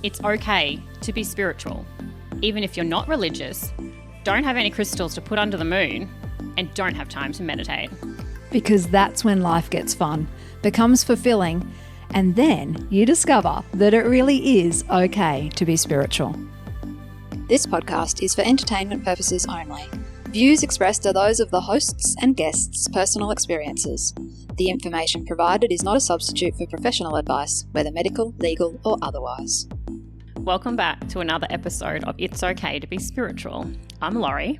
It's okay to be spiritual, even if you're not religious, don't have any crystals to put under the moon, and don't have time to meditate. Because that's when life gets fun, becomes fulfilling, and then you discover that it really is okay to be spiritual. This podcast is for entertainment purposes only. Views expressed are those of the hosts and guests' personal experiences. The information provided is not a substitute for professional advice, whether medical, legal, or otherwise. Welcome back to another episode of It's Okay to Be Spiritual. I'm Lori.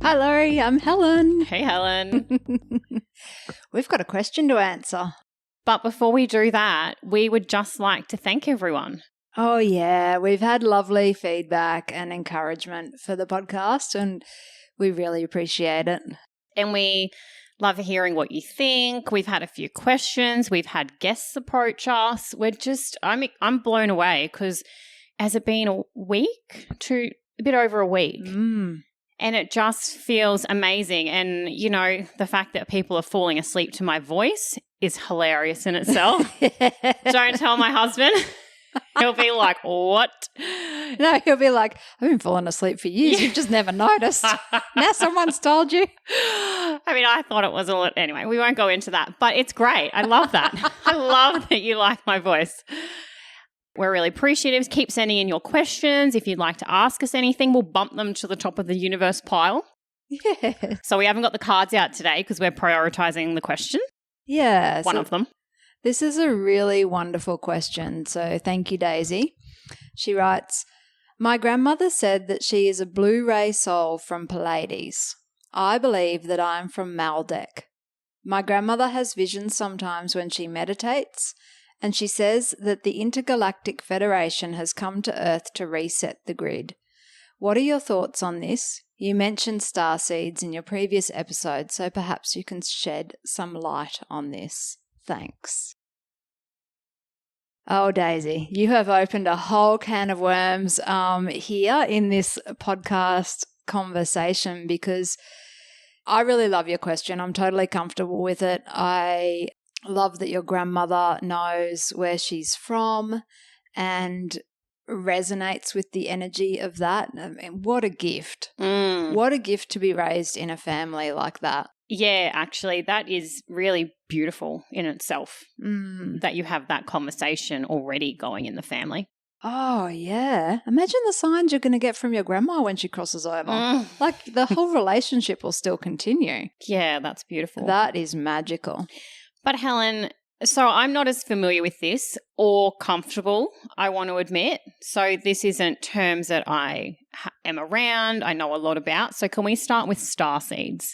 Hi Lori, I'm Helen. Hey Helen. We've got a question to answer. But before we do that, we would just like to thank everyone. Oh yeah, we've had lovely feedback and encouragement for the podcast and we really appreciate it. And we love hearing what you think. We've had a few questions. We've had guests approach us. I'm blown away because has it been a week to a bit over a week? And it just feels amazing. And, you know, the fact that people are falling asleep to my voice is hilarious in itself. Don't tell my husband. He'll be like, what? No, he'll be like, I've been falling asleep for years. You've just never noticed. Now someone's told you. I mean, I thought it was a lot. Anyway, we won't go into that. But it's great. I love that. I love that you like my voice. We're really appreciative. Keep sending in your questions. If you'd like to ask us anything, we'll bump them to the top of the universe pile. Yeah. So we haven't got the cards out today because we're prioritizing the question. Yeah. One of them. This is a really wonderful question. So thank you, Daisy. She writes, my grandmother said that she is a blue-ray soul from Pleiades. I believe that I am from Maldek. My grandmother has visions sometimes when she meditates, and she says that the Intergalactic Federation has come to Earth to reset the grid. What are your thoughts on this? You mentioned Starseeds in your previous episode, so perhaps you can shed some light on this. Thanks. Oh, Daisy, you have opened a whole can of worms here in this podcast conversation because I really love your question. I'm totally comfortable with it. I love that your grandmother knows where she's from and resonates with the energy of that. I mean, what a gift. What a gift to be raised in a family like that. Yeah, actually, that is really beautiful in itself, that you have that conversation already going in the family. Oh, yeah. Imagine the signs you're going to get from your grandma when she crosses over. Like the whole relationship will still continue. Yeah, that's beautiful. That is magical. But Helen, so I'm not as familiar with this or comfortable, I want to admit. So this isn't terms that I am around, I know a lot about. So can we start with starseeds?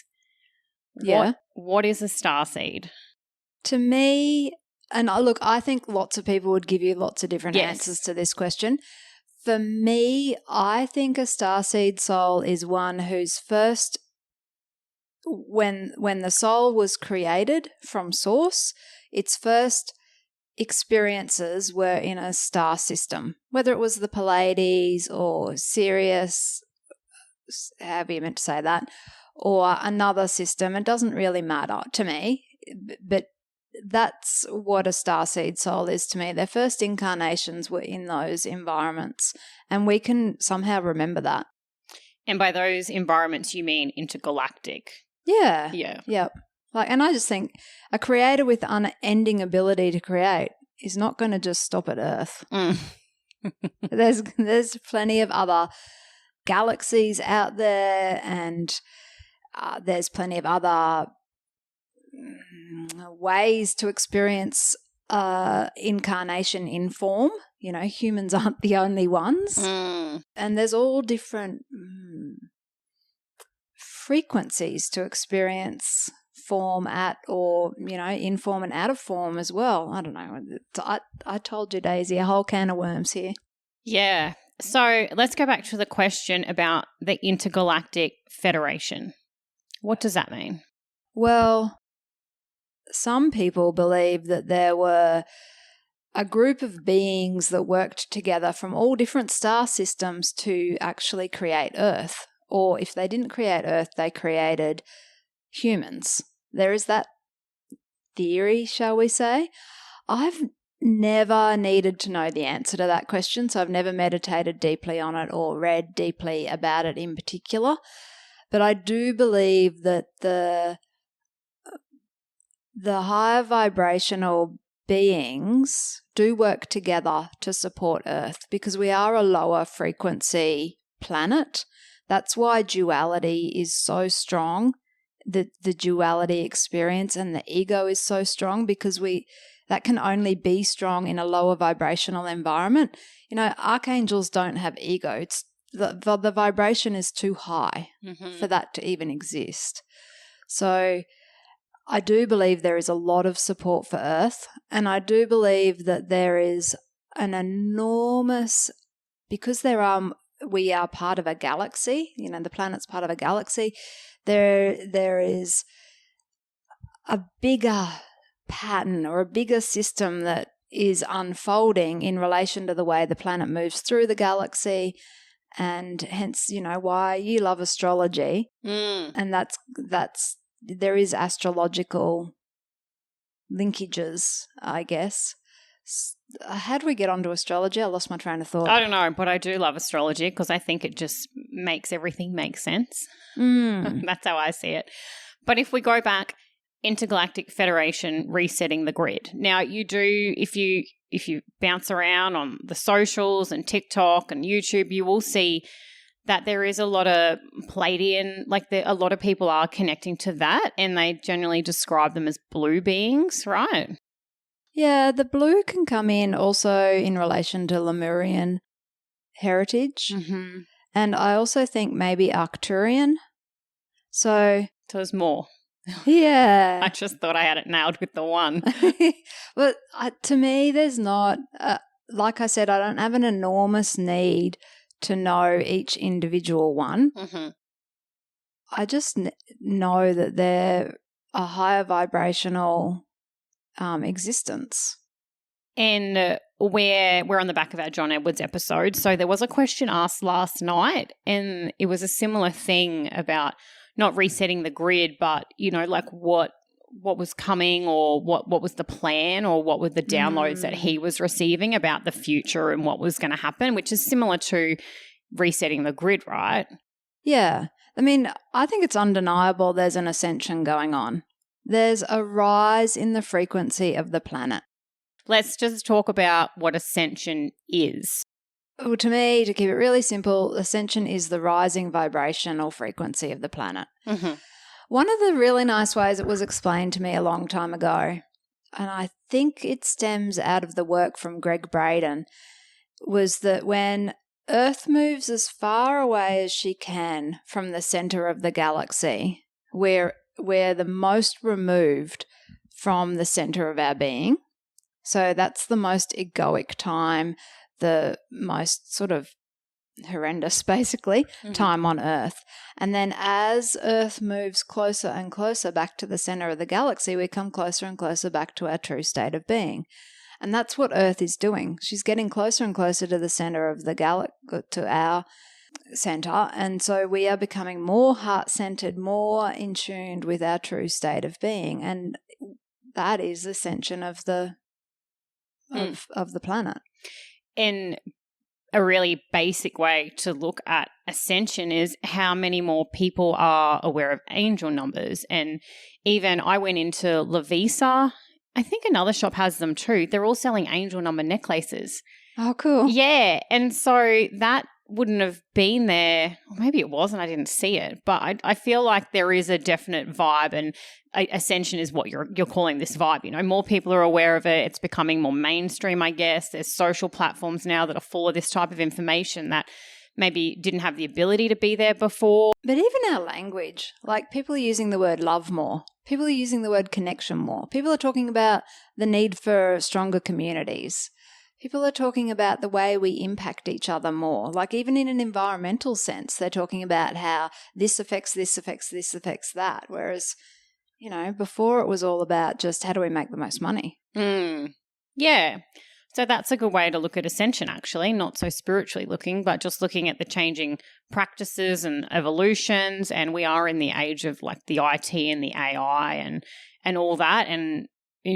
Yeah. What is a starseed? To me, and look, I think lots of people would give you lots of different answers to this question. For me, I think a starseed soul is one whose first, when the soul was created from source, its first experiences were in a star system, whether it was the Pleiades or Sirius, however you meant to say that, or another system. It doesn't really matter to me, but that's what a starseed soul is to me. Their first incarnations were in those environments, and we can somehow remember that. And by those environments, you mean intergalactic? Yeah. Yeah. Yep. And I just think a creator with unending ability to create is not going to just stop at Earth. There's plenty of other galaxies out there, and there's plenty of other ways to experience incarnation in form. You know, humans aren't the only ones. And there's all different frequencies to experience form at, or, you know, in form and out of form as well. I don't know. I told you, Daisy, a whole can of worms here. Yeah. So let's go back to the question about the Intergalactic Federation. What does that mean? Well, some people believe that there were a group of beings that worked together from all different star systems to actually create Earth. Or if they didn't create Earth, they created humans. There is that theory, shall we say. I've never needed to know the answer to that question, so I've never meditated deeply on it or read deeply about it in particular. But I do believe that the higher vibrational beings do work together to support Earth because we are a lower frequency planet. That's why duality is so strong, the duality experience, and the ego is so strong because that can only be strong in a lower vibrational environment. You know, archangels don't have ego. It's the vibration is too high for that to even exist. So I do believe there is a lot of support for Earth, and I do believe that there is an enormous, because we are part of a galaxy, you know, the planet's part of a galaxy, there is a bigger pattern or a bigger system that is unfolding in relation to the way the planet moves through the galaxy, and hence, you know, why you love astrology. And that's there is astrological linkages, I guess. How do we get onto astrology? I lost my train of thought. I don't know, but I do love astrology because I think it just makes everything make sense. That's how I see it. But if we go back, Intergalactic Federation resetting the grid. Now, you do, if you bounce around on the socials and TikTok and YouTube, you will see that there is a lot of Pleiadian, a lot of people are connecting to that, and they generally describe them as blue beings, right? Yeah, the blue can come in also in relation to Lemurian heritage. And I also think maybe Arcturian. So there's more. Yeah. I just thought I had it nailed with the one. But to me, there's not, like I said, I don't have an enormous need to know each individual one. I just know that they're a higher vibrational existence. And we're on the back of our John Edwards episode. So there was a question asked last night, and it was a similar thing about not resetting the grid, but, you know, like what was coming, or what was the plan, or what were the downloads that he was receiving about the future and what was going to happen, which is similar to resetting the grid, right? Yeah. I mean, I think it's undeniable there's an ascension going on. There's a rise in the frequency of the planet. Let's just talk about what ascension is. Well, to me, to keep it really simple, ascension is the rising vibrational frequency of the planet. One of the really nice ways it was explained to me a long time ago, and I think it stems out of the work from Greg Braden, was that when Earth moves as far away as she can from the center of the galaxy, we're the most removed from the center of our being. So that's the most egoic time, the most sort of horrendous, basically, time on Earth. And then as Earth moves closer and closer back to the center of the galaxy, we come closer and closer back to our true state of being. And that's what Earth is doing. She's getting closer and closer to the center of the galaxy, to our center. And so we are becoming more heart-centered, more in tune with our true state of being. And that is the ascension of the planet. And a really basic way to look at ascension is how many more people are aware of angel numbers. And even I went into Lavisa. I think another shop has them too. They're all selling angel number necklaces. Oh, cool. Yeah. And so that wouldn't have been there. Or maybe it was and I didn't see it. But I feel like there is a definite vibe, and ascension is what you're calling this vibe. You know, more people are aware of it. It's becoming more mainstream, I guess. There's social platforms now that are full of this type of information that maybe didn't have the ability to be there before. But even our language, like people are using the word love more. People are using the word connection more. People are talking about the need for stronger communities. People are talking about the way we impact each other more. Like even in an environmental sense, they're talking about how this affects this, affects this, affects that. Whereas, you know, before it was all about just how do we make the most money? Yeah. So that's a good way to look at ascension, actually, not so spiritually looking, but just looking at the changing practices and evolutions. And we are in the age of like the IT and the AI and all that. And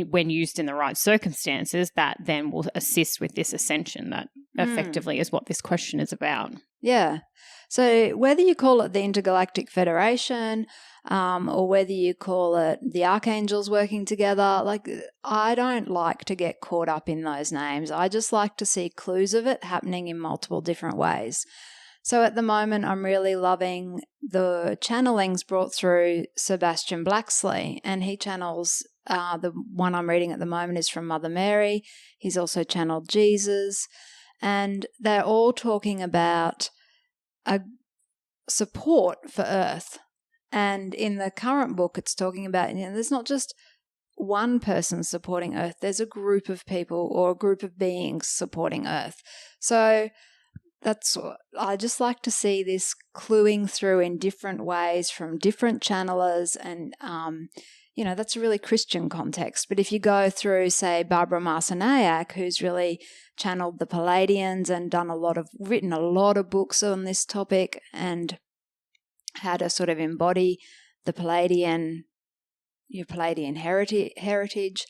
when used in the right circumstances, that then will assist with this ascension. That effectively is what this question is about. Yeah. So whether you call it the Intergalactic Federation or whether you call it the archangels working together, like, I don't like to get caught up in those names. I just like to see clues of it happening in multiple different ways. So at the moment, I'm really loving the channelings brought through Sebastian Blacksley, and he channels, the one I'm reading at the moment is from Mother Mary. He's also channeled Jesus, and they're all talking about a support for Earth. And in the current book, it's talking about, there's not just one person supporting Earth, there's a group of people or a group of beings supporting Earth. So I just like to see this cluing through in different ways from different channelers, and that's a really Christian context. But if you go through, say, Barbara Marcinayak, who's really channeled the Palladians and written a lot of books on this topic and how to sort of embody the your Palladian heritage,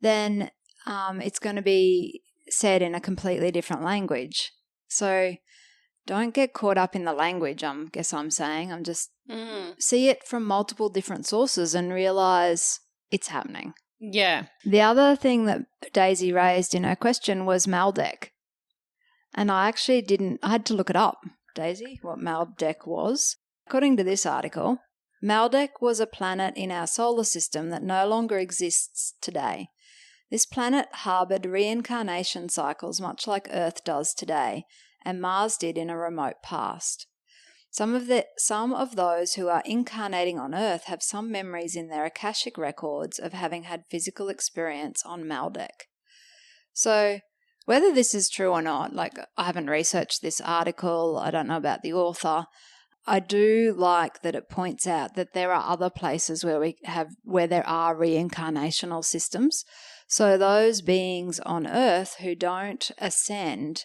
then it's going to be said in a completely different language. So don't get caught up in the language, I'm saying. I'm just see it from multiple different sources and realize it's happening. Yeah. The other thing that Daisy raised in her question was Maldek. And I had to look it up, Daisy, what Maldek was. According to this article, Maldek was a planet in our solar system that no longer exists today. This planet harboured reincarnation cycles much like Earth does today, and Mars did in a remote past. Some of those who are incarnating on Earth have some memories in their Akashic Records of having had physical experience on Maldek. So whether this is true or not, like, I haven't researched this article, I don't know about the author. I do like that it points out that there are other places where there are reincarnational systems. So those beings on Earth who don't ascend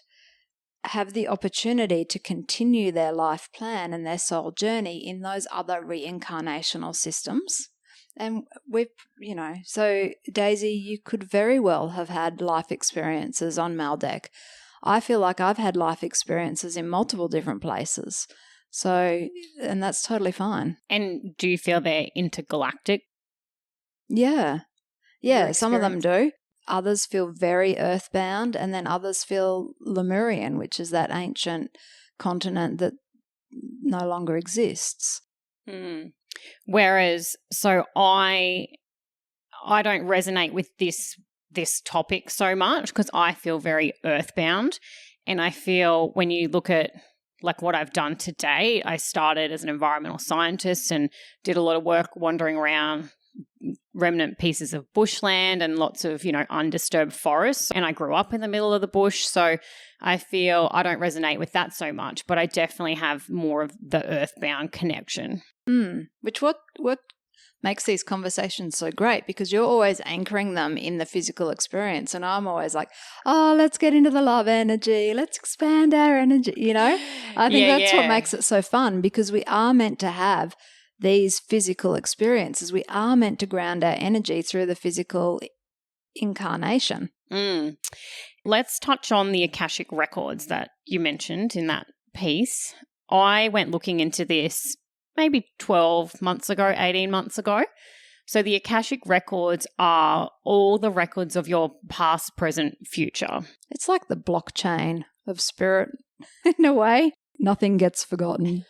have the opportunity to continue their life plan and their soul journey in those other reincarnational systems. And so Daisy, you could very well have had life experiences on Maldek. I feel like I've had life experiences in multiple different places. So, and that's totally fine. And do you feel they're intergalactic? Yeah, some of them do. Others feel very earthbound, and then others feel Lemurian, which is that ancient continent that no longer exists. Whereas, so I don't resonate with this topic so much because I feel very earthbound, and I feel when you look at like what I've done to date, I started as an environmental scientist and did a lot of work wandering around remnant pieces of bushland and lots of, undisturbed forests. And I grew up in the middle of the bush. So I feel I don't resonate with that so much, but I definitely have more of the earthbound connection. Which what makes these conversations so great, because you're always anchoring them in the physical experience. And I'm always like, oh, let's get into the love energy. Let's expand our energy, I think that's what makes it so fun, because we are meant to have these physical experiences. We are meant to ground our energy through the physical incarnation. Let's touch on the Akashic Records that you mentioned in that piece. I went looking into this maybe 12 months ago, 18 months ago. So the Akashic Records are all the records of your past, present, future. It's like the blockchain of spirit in a way. Nothing gets forgotten.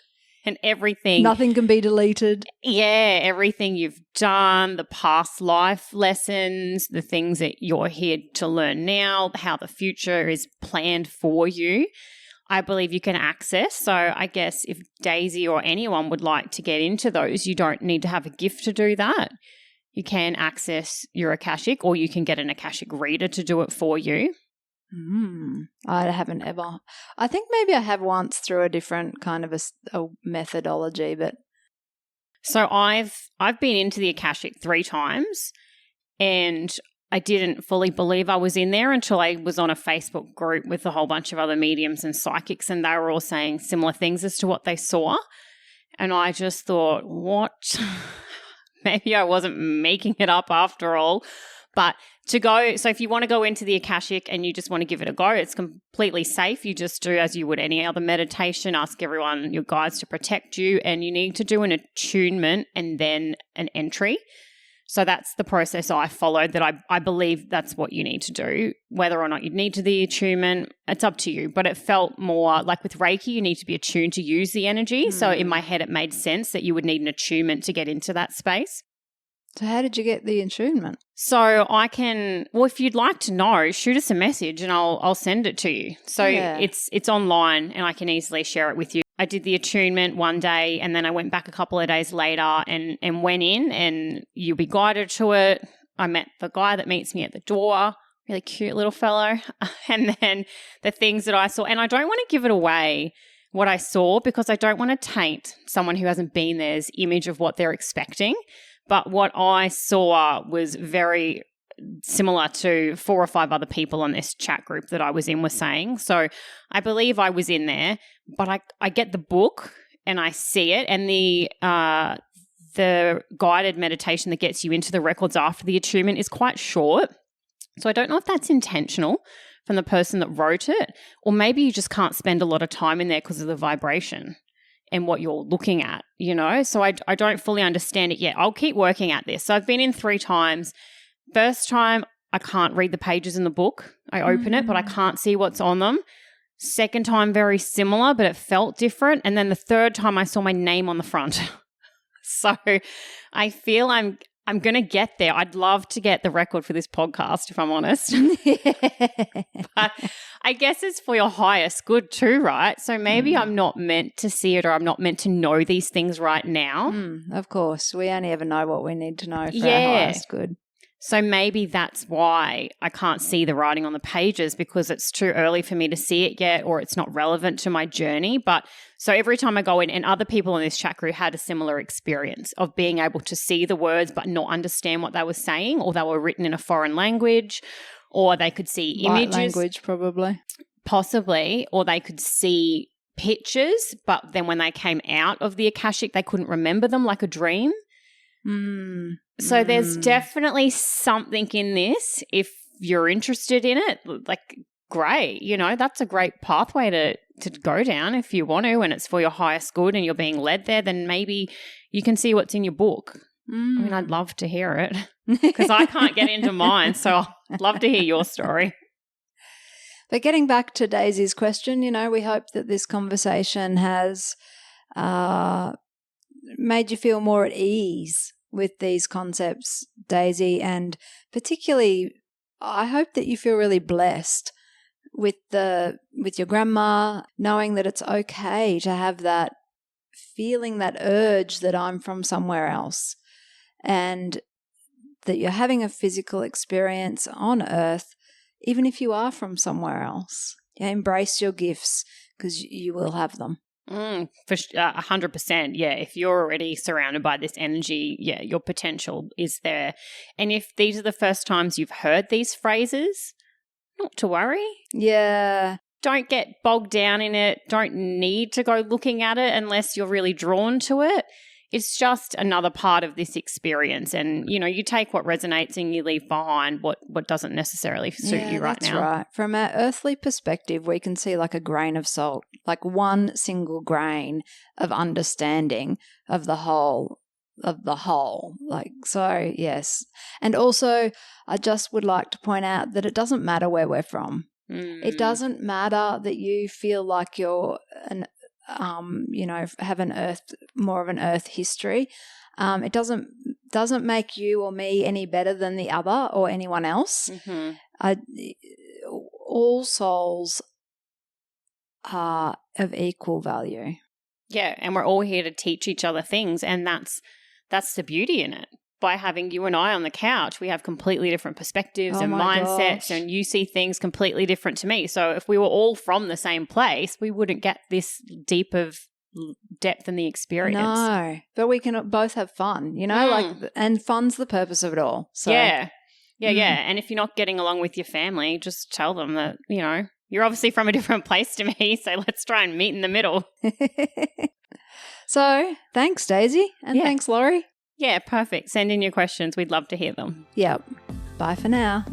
And everything. Nothing can be deleted. Yeah, everything you've done, the past life lessons, the things that you're here to learn now, how the future is planned for you, I believe you can access. So I guess if Daisy or anyone would like to get into those, you don't need to have a gift to do that. You can access your Akashic, or you can get an Akashic reader to do it for you. I haven't ever. I think maybe I have once through a different kind of a methodology, but so I've been into the Akashic 3 times, and I didn't fully believe I was in there until I was on a Facebook group with a whole bunch of other mediums and psychics, and they were all saying similar things as to what they saw. And I just thought, what? Maybe I wasn't making it up after all. But so if you want to go into the Akashic and you just want to give it a go, it's completely safe. You just do as you would any other meditation, ask everyone, your guides, to protect you, and you need to do an attunement and then an entry. So that's the process I followed, that I believe that's what you need to do. Whether or not you need to the attunement, it's up to you. But it felt more like with Reiki, you need to be attuned to use the energy. So in my head, it made sense that you would need an attunement to get into that space. So how did you get the attunement? So if you'd like to know, shoot us a message and I'll send it to you. So it's online and I can easily share it with you. I did the attunement one day and then I went back a couple of days later and went in, and you'll be guided to it. I met the guy that meets me at the door, really cute little fellow. And then the things that I saw, and I don't want to give it away what I saw because I don't want to taint someone who hasn't been there's image of what they're expecting. But what I saw was very similar to 4 or 5 other people on this chat group that I was in were saying. So I believe I was in there, but I get the book and I see it, and the guided meditation that gets you into the records after the attunement is quite short. So I don't know if that's intentional from the person that wrote it, or maybe you just can't spend a lot of time in there because of the vibration and what you're looking at, So I don't fully understand it yet. I'll keep working at this. So I've been in 3 times. First time, I can't read the pages in the book. I open it, but I can't see what's on them. Second time, very similar, but it felt different. And then the third time, I saw my name on the front. So I feel I'm going to get there. I'd love to get the record for this podcast, if I'm honest. But I guess it's for your highest good too, right? So maybe I'm not meant to see it, or I'm not meant to know these things right now. Of course. We only ever know what we need to know for our highest good. So maybe that's why I can't see the writing on the pages, because it's too early for me to see it yet, or it's not relevant to my journey. But so every time I go in, and other people in this chat group had a similar experience of being able to see the words but not understand what they were saying, or they were written in a foreign language, or they could see images. Light language probably. Possibly, or they could see pictures, but then when they came out of the Akashic, they couldn't remember them, like a dream. So there's definitely something in this. If you're interested in it, like, great, that's a great pathway to go down if you want to, and it's for your highest good and you're being led there, then maybe you can see what's in your book. I mean, I'd love to hear it because I can't get into mine, so I'd love to hear your story. But getting back to Daisy's question, we hope that this conversation has made you feel more at ease with these concepts, Daisy, and particularly I hope that you feel really blessed with your grandma, knowing that it's okay to have that feeling, that urge that I'm from somewhere else, and that you're having a physical experience on Earth, even if you are from somewhere else. Embrace your gifts, because you will have them. For 100%. Yeah. If you're already surrounded by this energy, your potential is there. And if these are the first times you've heard these phrases, not to worry. Yeah. Don't get bogged down in it. Don't need to go looking at it unless you're really drawn to it. It's just another part of this experience. And, you take what resonates and you leave behind what doesn't necessarily suit you right now. That's right. From our earthly perspective, we can see like a grain of salt, like one single grain of understanding of the whole. So, yes. And also, I just would like to point out that it doesn't matter where we're from. It doesn't matter that you feel like you're have more of an earth history. It doesn't make you or me any better than the other or anyone else. All souls are of equal value. Yeah, and we're all here to teach each other things, and that's the beauty in it. By having you and I on the couch, we have completely different perspectives and mindsets, and you see things completely different to me. So if we were all from the same place, we wouldn't get this deep of depth in the experience. No, but we can both have fun, and fun's the purpose of it all. So Yeah. And if you're not getting along with your family, just tell them that, you're obviously from a different place to me, so let's try and meet in the middle. So thanks, Daisy, and thanks, Lori. Yeah, perfect. Send in your questions. We'd love to hear them. Yep. Bye for now.